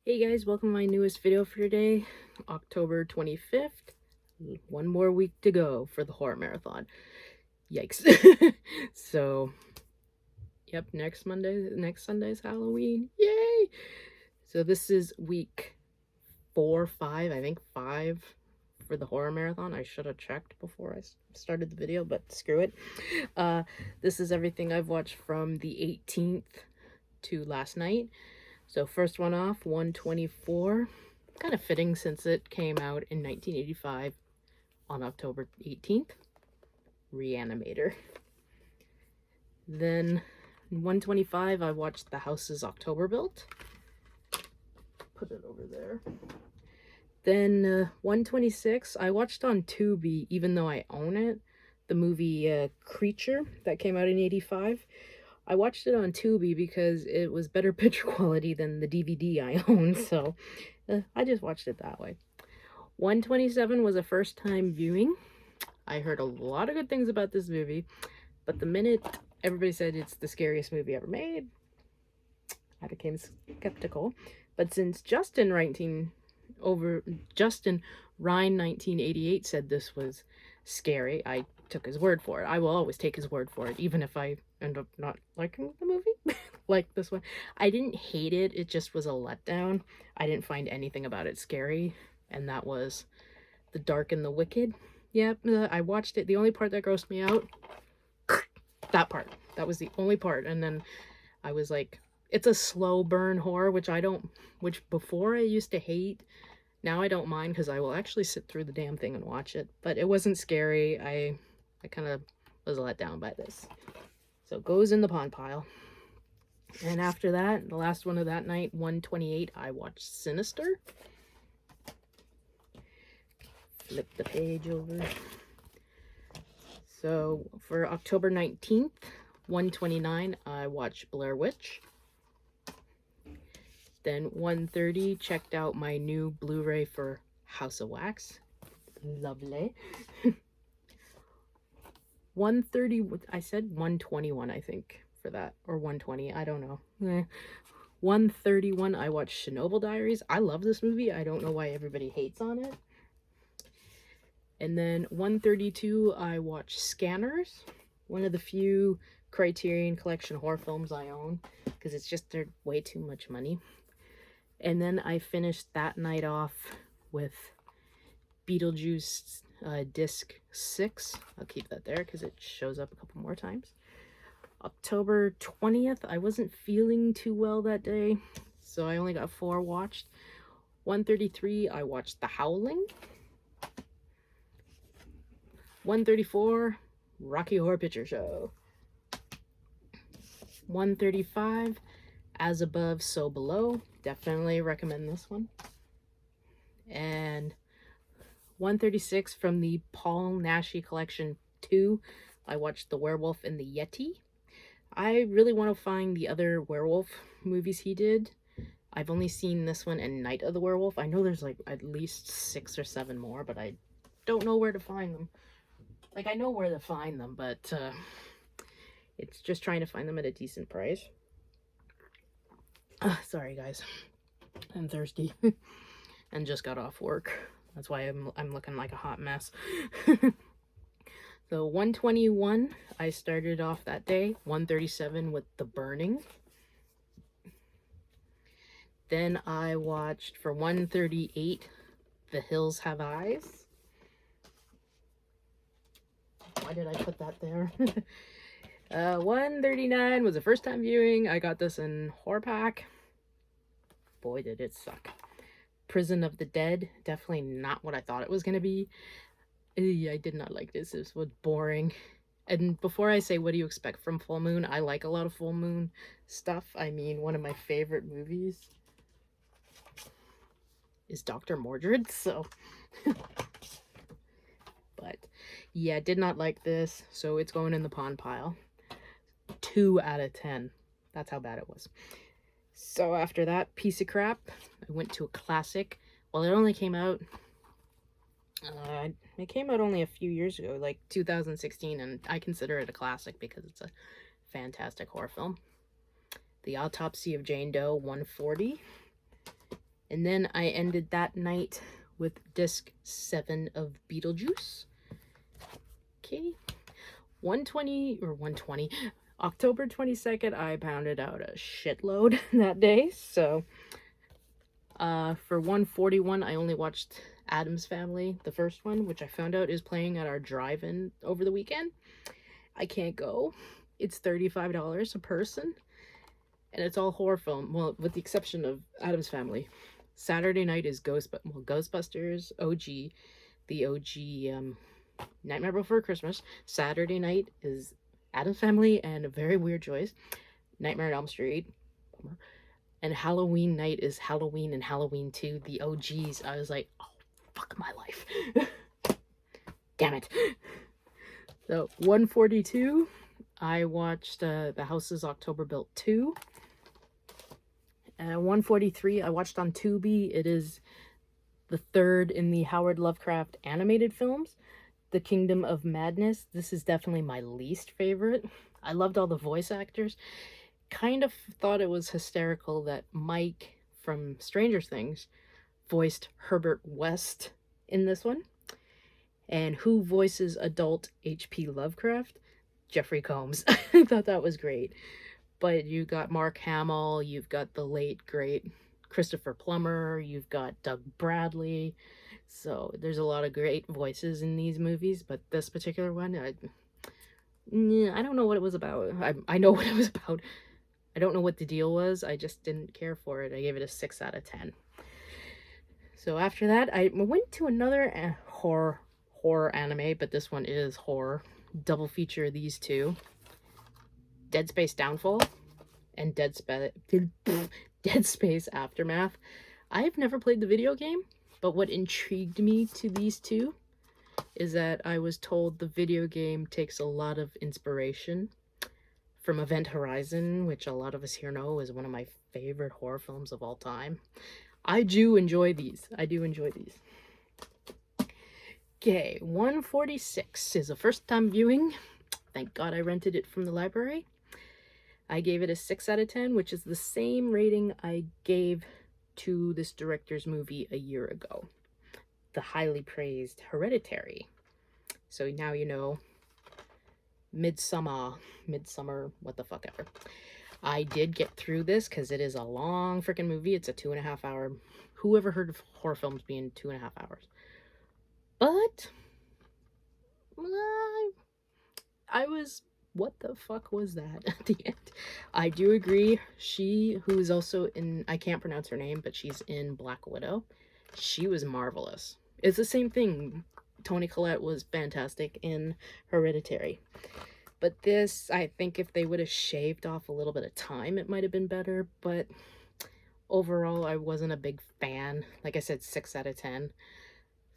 Hey guys, welcome to my newest video for today, October 25th. One more week to go for the horror marathon. Yikes. So, yep, next Sunday's Halloween. Yay! So this is week 5, I think 5 for the horror marathon. I should have checked before I started the video, but screw it. This is everything I've watched from the 18th to last night. So first one off, 124. Kind of fitting since it came out in 1985 on October 18th. Reanimator. Then 125, I watched The House is October Built. Put it over there. Then 126, I watched on Tubi, even though I own it, the movie Creature that came out in 85. I watched it on Tubi because it was better picture quality than the DVD I own, so I just watched it that way. 127 was a first time viewing. I heard a lot of good things about this movie, but the minute everybody said it's the scariest movie ever made, I became skeptical. But since Justin Ryan 1988 said this was scary, I took his word for it. I will always take his word for it, even if I end up not liking the movie. Like this one, I didn't hate it, it just was a letdown. I didn't find anything about it scary, and that was The Dark and the Wicked. Yep, I watched it. The only part that grossed me out, that part. That was the only part. And then I was like, it's a slow burn horror, which before I used to hate. Now I don't mind because I will actually sit through the damn thing and watch it. But it wasn't scary. I kind of was let down by this. So it goes in the pond pile. And after that, the last one of that night, 128, I watched Sinister. Flip the page over. So for October 19th, 129, I watched Blair Witch. Then 130, checked out my new Blu-ray for House of Wax. Lovely. 130, I said 121, I think, for that. Or 120, I don't know. 131, I watched Chernobyl Diaries. I love this movie. I don't know why everybody hates on it. And then 132, I watched Scanners. One of the few Criterion Collection horror films I own, because it's just, they're way too much money. And then I finished that night off with Beetlejuice disc 6. I'll keep that there because it shows up a couple more times. October 20th, I wasn't feeling too well that day, so I only got 4 watched. 133, I watched The Howling. 134, Rocky Horror Picture Show. 135, As Above, So Below. Definitely recommend this one. And 136 from the Paul Naschy Collection 2, I watched The Werewolf and the Yeti. I really want to find the other werewolf movies he did. I've only seen this one and Night of the Werewolf. I know there's like at least 6 or 7 more, but I don't know where to find them. Like, I know where to find them, but it's just trying to find them at a decent price. Sorry guys, I'm thirsty and just got off work. That's why I'm looking like a hot mess. So 121, I started off that day. 137 with The Burning. Then I watched for 138, The Hills Have Eyes. Why did I put that there? 139 was a first time viewing. I got this in Horror Pack. Boy, did it suck. Prison of the Dead, definitely not what I thought it was going to be. I did not like this. This was boring. And before I say what do you expect from Full Moon, I like a lot of Full Moon stuff. I mean, one of my favorite movies is Dr. Mordred, so... But, yeah, did not like this, so it's going in the pond pile. 2 out of 10. That's how bad it was. So after that piece of crap, I went to a classic. Well, it only came out... it came out only a few years ago, like 2016, and I consider it a classic because it's a fantastic horror film. The Autopsy of Jane Doe, 140. And then I ended that night with disc 7 of Beetlejuice. Okay. 120 or 120. October 22nd, I pounded out a shitload that day. So for 141, I only watched Addams Family, the first one, which I found out is playing at our drive-in over the weekend. I can't go. It's $35 a person, and it's all horror film. Well, with the exception of Addams Family. Saturday night is Ghostbusters OG, the OG Nightmare Before Christmas. Saturday night is Addams Family and a very weird choice, Nightmare on Elm Street. Bummer. And Halloween night is Halloween and Halloween 2, the OGs. I was like, oh, fuck my life. Damn it. So, 142, I watched The House is October Built 2. 143, I watched on Tubi. It is the third in the Howard Lovecraft animated films, The Kingdom of Madness. This is definitely my least favorite. I loved all the voice actors. Kind of thought it was hysterical that Mike from Stranger Things voiced Herbert West in this one. And who voices adult H.P. Lovecraft? Jeffrey Combs. I thought that was great. But you got Mark Hamill, you've got the late, great Christopher Plummer, you've got Doug Bradley. So there's a lot of great voices in these movies, but this particular one, I don't know what it was about. I know what it was about. I don't know what the deal was. I just didn't care for it. I gave it a 6 out of 10. So after that, I went to another horror anime, but this one is horror. Double feature these two. Dead Space Downfall and Dead Space Aftermath. I've never played the video game, but what intrigued me to these two is that I was told the video game takes a lot of inspiration from Event Horizon, which a lot of us here know is one of my favorite horror films of all time. I do enjoy these. Okay, 146 is a first time viewing. Thank God I rented it from the library. I gave it a 6 out of 10, which is the same rating I gave to this director's movie a year ago, the highly praised Hereditary. So now you know, Midsummer, what the fuck ever. I did get through this because it is a long freaking movie. It's a 2.5 hour. Who ever heard of horror films being 2.5 hours? But I was, what the fuck was that at the end? I do agree. She, who is also in, I can't pronounce her name, but she's in Black Widow. She was marvelous. It's the same thing. Toni Collette was fantastic in Hereditary. But this, I think if they would have shaved off a little bit of time, it might have been better. But overall, I wasn't a big fan. Like I said, 6 out of 10.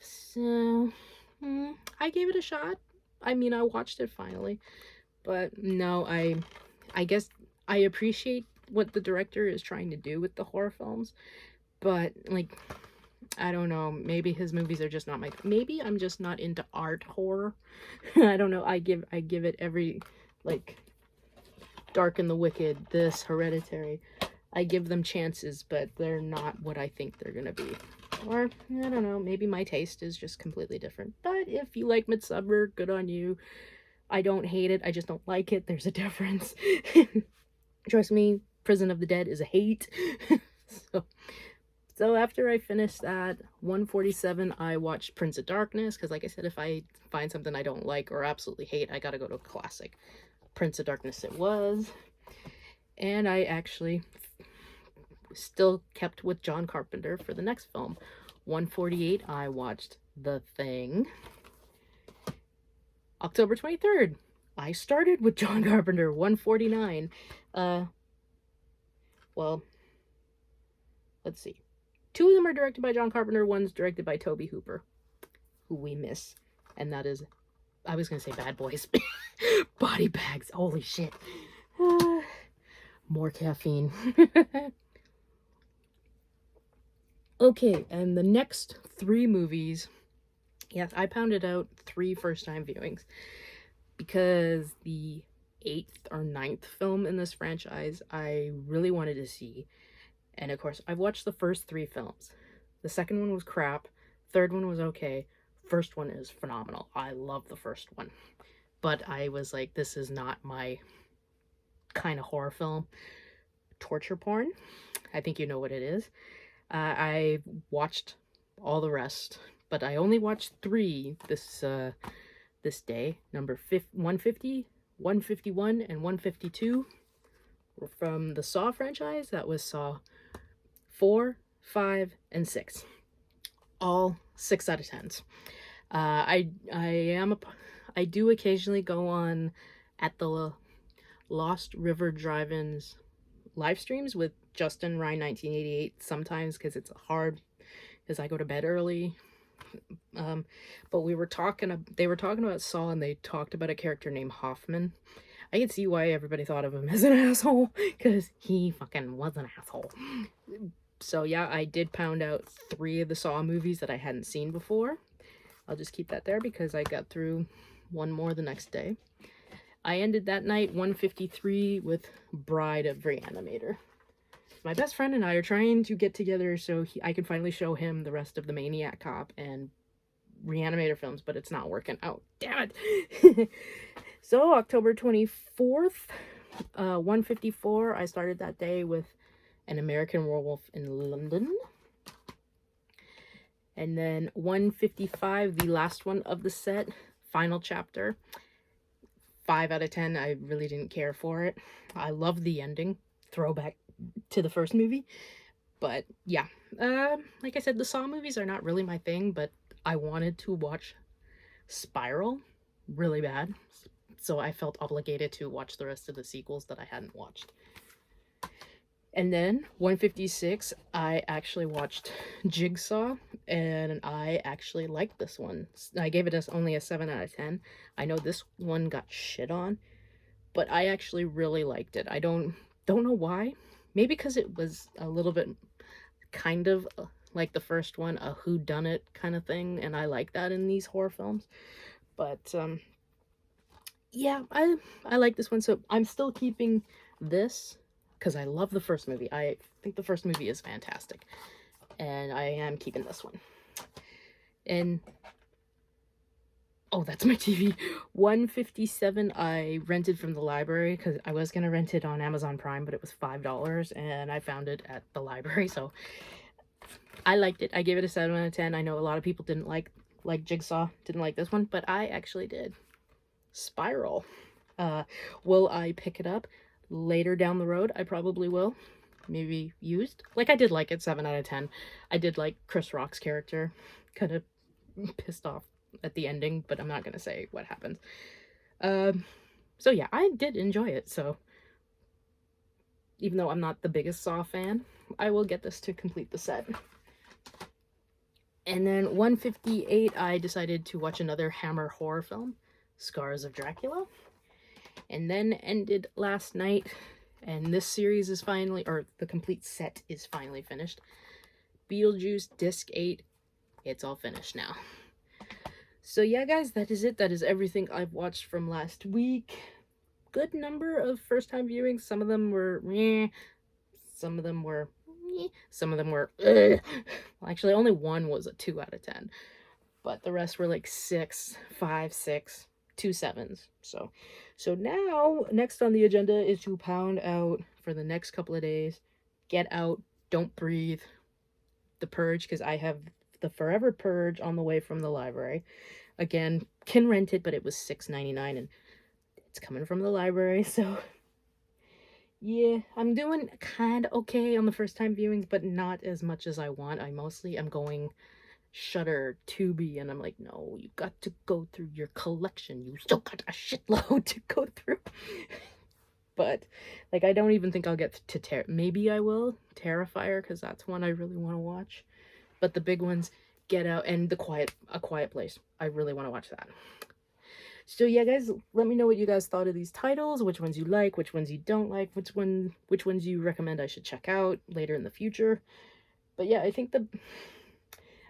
So, I gave it a shot. I mean, I watched it finally. But no, I guess I appreciate what the director is trying to do with the horror films. But, like, I don't know. Maybe his movies are just not my... Maybe I'm just not into art horror. I don't know. I give it every, like, Dark and the Wicked, this, Hereditary. I give them chances, but they're not what I think they're gonna be. Or, I don't know. Maybe my taste is just completely different. But if you like Midsommar, good on you. I don't hate it. I just don't like it. There's a difference. Trust me, Prison of the Dead is a hate. So after I finished that, 147, I watched Prince of Darkness, because like I said, if I find something I don't like or absolutely hate, I gotta go to a classic. Prince of Darkness it was. And I actually still kept with John Carpenter for the next film. 148, I watched The Thing. October 23rd, I started with John Carpenter. 149. Well, let's see. 2 of them are directed by John Carpenter. One's directed by Tobe Hooper, who we miss. And that is, I was going to say Bad Boys. Body Bags. Holy shit. More caffeine. Okay, and the next 3 movies. Yes, I pounded out 3 first-time viewings. Because the 8th or 9th film in this franchise, I really wanted to see. And of course, I've watched the first 3 films. The second one was crap. Third one was okay. First one is phenomenal. I love the first one. But I was like, this is not my kind of horror film. Torture porn. I think you know what it is. I watched all the rest, but I only watched 3 this day. Number 150, 151, and 152 were from the Saw franchise. That was Saw 4, 5, and 6. All 6 out of 10s. I do occasionally go on at the Lost River Drive-In's live streams with Justin Ryan 1988 sometimes, because it's hard because I go to bed early. But they were talking about Saw, and they talked about a character named Hoffman. I can see why everybody thought of him as an asshole, because he fucking was an asshole. So yeah, I did pound out 3 of the Saw movies that I hadn't seen before. I'll just keep that there because I got through one more the next day. I ended that night 153 with Bride of Reanimator. My best friend and I are trying to get together so I can finally show him the rest of the Maniac Cop and Reanimator films, but it's not working out. Damn it! So, October 24th, 154, I started that day with An American Werewolf in London. And then 155, the last one of the set, final chapter. 5 out of 10, I really didn't care for it. I love the ending, throwback to the first movie. But yeah, like I said, the Saw movies are not really my thing, but I wanted to watch Spiral really bad. So I felt obligated to watch the rest of the sequels that I hadn't watched. And then 156, I actually watched Jigsaw, and I actually liked this one. I gave it only a 7 out of 10. I know this one got shit on, but I actually really liked it. I don't know why. Maybe because it was a little bit kind of like the first one, a whodunit kind of thing, and I like that in these horror films. But yeah, I like this one, so I'm still keeping this because I love the first movie. I think the first movie is fantastic, and I am keeping this one. And oh, that's my TV. 157 I rented from the library because I was gonna rent it on Amazon Prime, but it was $5, and I found it at the library, so I liked it. I gave it a 7 out of 10. I know a lot of people didn't like Jigsaw, didn't like this one, but I actually did. Spiral. Will I pick it up later down the road? I probably will. Maybe used. Like, I did like it, 7 out of 10. I did like Chris Rock's character. Kind of pissed off at the ending, but I'm not gonna say what happens. So yeah, I did enjoy it, so even though I'm not the biggest Saw fan, I will get this to complete the set. And then 158, I decided to watch another Hammer horror film, Scars of Dracula. And then ended last night, and this series is finally, or the complete set is finally finished. Beetlejuice Disc 8, it's all finished now. So yeah, guys, that is it. That is everything I've watched from last week. Good number of first-time viewings. Some of them were meh. Some of them were meh. Some of them were ugh. Well, actually, only one was a 2 out of 10. But the rest were like 6, 5, 6, 2 7s. So now, next on the agenda is to pound out for the next couple of days. Get Out, Don't Breathe, The Purge, because I have the Forever Purge on the way from the library. Again, can rent it, but it was $6.99, and it's coming from the library, so yeah, I'm doing kind of okay on the first-time viewings, but not as much as I want. I mostly am going Shudder, Tubi, and I'm like, no, you got to go through your collection. You still got a shitload to go through. But, like, I don't even think I'll get to maybe I will, Terrifier, because that's one I really want to watch. But the big ones, Get Out, and A Quiet Place. I really want to watch that. So yeah, guys, let me know what you guys thought of these titles, which ones you like, which ones you don't like, which ones you recommend I should check out later in the future. But yeah, I think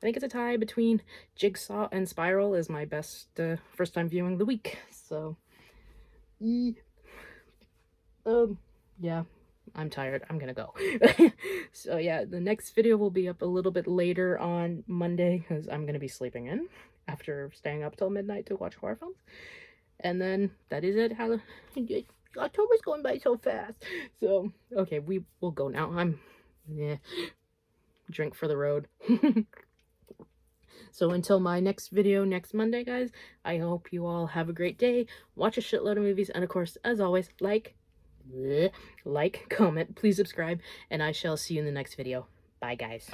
it's a tie between Jigsaw and Spiral as my best first-time viewing of the week. So, yeah, I'm tired. I'm gonna go. So yeah, the next video will be up a little bit later on Monday because I'm gonna be sleeping in after staying up till midnight to watch horror films. And then that is it. How October's going by so fast. So okay, we will go now. Yeah, drink for the road. So until my next video next Monday, guys, I hope you all have a great day. Watch a shitload of movies, and of course, as always, like, comment, please subscribe, and I shall see you in the next video. Bye, guys.